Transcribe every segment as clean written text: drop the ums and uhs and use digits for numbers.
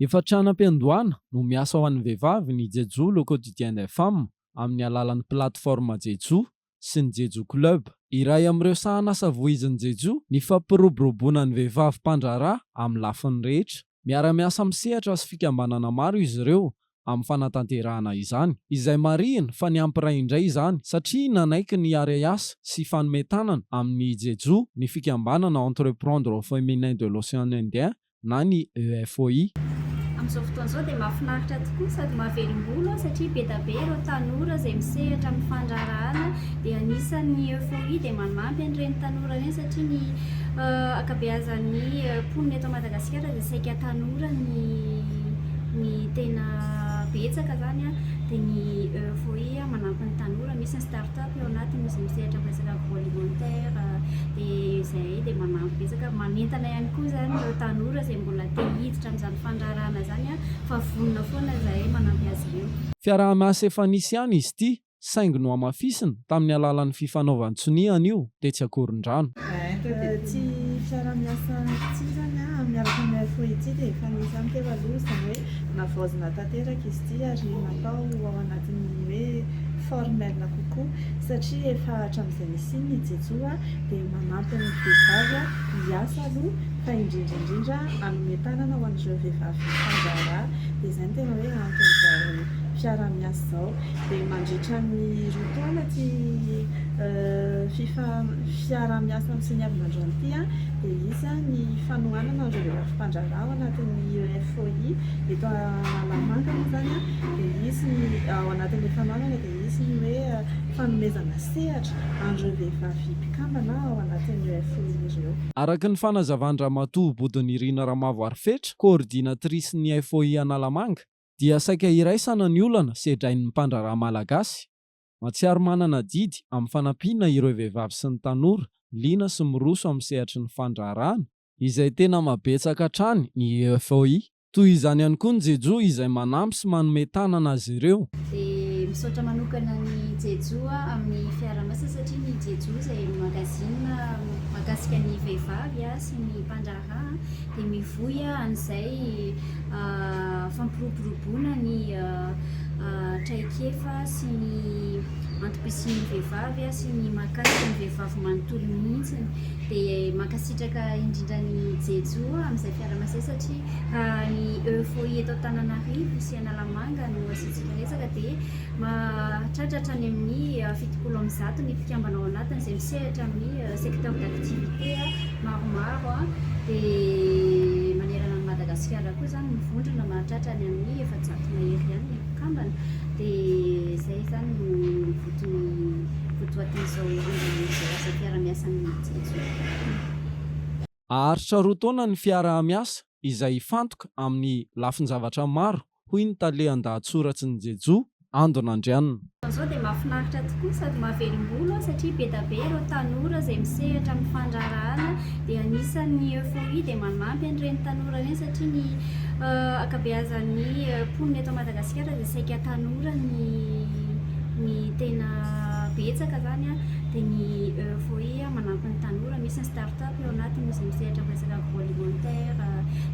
Efa tranam-piandohana no miasa ho an'ny vehivavy ny Jejo Le Quotidien des Femmes amin'ny alalan'ny platforma Jejo sy ny Jejo Club. Iray amin'ireo sahan'asa voizin'ny Jejo ny fampiroboroboana ny vehivavy mpandraharaha amin'ny lafiny rehetra. Miara-miasa misehatra sy fikambanana maro izy ireo amin'ny fanatanterahana izany, izay marihina fa ny ampy ray indray izany satria nanaiky ny are-asa sy fanometanana amin'ny Jejo ny fikambanana Entreprendre au Féminin de l'Océan Indien na ny EFOI. Amin'izao fotoan'izao dia mahafinaritra tokoa sady mahavelom-bolo satria be da be ireo tanora izay misehatra amin'ny fandraharahana dia anisan'ny EFOI dia manampy an'ireny tanora ireny satria ny ankabeazan'ny mponina eto Madagasikara dia saika tanora ny tena betsaka zany dia ny EFOI manampy ny tanora, misy ny start-up ao anatiny misy misehatra amin'ny resaka agroalimentaire dia izay dia manampy betsaka manentana ihany koa zany ireo tanora izay mbola te hiditra amin'izany fandraharahana zany fa vonona foana izay manampy azy ireo. Fiaraha-miasa efa nisy ihany izy ity saingy no amafisina tamin'ny alalan'ny fifanaovan-tsoniana io dia tsy akoron-drano. Tsy fiaraha-miasa tsy zany miaraka amin'ny EFOI ity dia efa nisy any teo aloha izany hoe navaozina tanteraka izy ity ary natao ao anatin'ny hoe formel kokoa satria efa hatramin'izay nisy ny Jejo dia manampy amin'ny vehivavy hiasa aloha fa indrindra amin'ny tanana ho an'ireo vehivavy mpandraharaha dia izany tena hoe anton'izao fiaraha-miasa izao dia mandritra ny roa taona ty fiaraha-miasa sy ny avin'androany ity dia izy ny fanohanana ireo vehivavy mpandraharaha ao anatin'ny EFOI eto Analamanga moa zany dia izy ao anatin'ilay fanohanana dia izy ny hoe fanomezana sehatra an'ireo vehivavy mpikambana ao anatin'ny EFOI ireo. Araka ny fanazavandramatoa Bodinirina Ramavoarifetra, coordinatrice ny EFOI Analamanga, dia saika iraisana ny olana sedrain'ny mpandraharaha malagasy. Matsiaro manana didy amin'ny fanampiana ireo vehivavy sy ny tanora liana sy miroso amin'ny sehatry ny fandraharahana izay tena mabetsaka hatrany ny EFOI. Toy izany ihany koa ny Jejo izay manampy sy manome tanana azy ireo. Misaotra manokana ny Jejo amin'ny fiaraha-miasa satria ny Jejo izay magazina mahakasika ny vehivavy sy ny mpandraharaha dia mivoy an'izay fampiroboroboana ny traikefa sy ny antom-pisian'ny vehivavy sy ny mahakasika ny vehivavy manontolo mihitsy dia mankasitraka indrindra ny Jejo amin'izay fiaraha-miasa satria ny EFOI eto Antananarivo sy Analamanga no asiantsika resaka dia mahatratratra any amin'ny 70% ny mpikambana ao anatiny izay misehatra amin'ny secteur d'activité maromaro dia manerana ny Madagasikara koa zany mivondrona mahatratra any amin'ny 700 mahery ihany ny mpikambana dia izay zany no votoatin'izao asa fiaraha-miasa ny Jejo. Aharitra roa taona ny fiaraha-miasa izay ifantoka amin'ny lafin-javatra maro hoy ny talehan-dahatsoratsy ny Jejo Andona Andrianina. Izao dia mahafinaritra tokoa sady mahavelom-bolo satria be da be ireo tanora izay misehatra amin'ny fandraharahana dia anisan'ny EFOI dia manampy an'ireny tanora ireny satria ny ankabeazan'ny mponina eto Madagasikara dia saika tanora ny tena betsaka zany dia ny EFOI manampy ny tanora, misy ny start-up ao anatiny misy misehatra amin'ny resaka agroalimentaire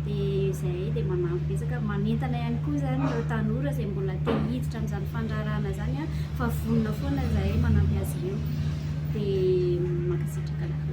dia izay dia manampy betsaka manentana ihany koa zany ireo tanora izay mbola te hiditra amin'izany fandraharahana zany fa vonona foana izay manampy azy ireo dia mankasitraka.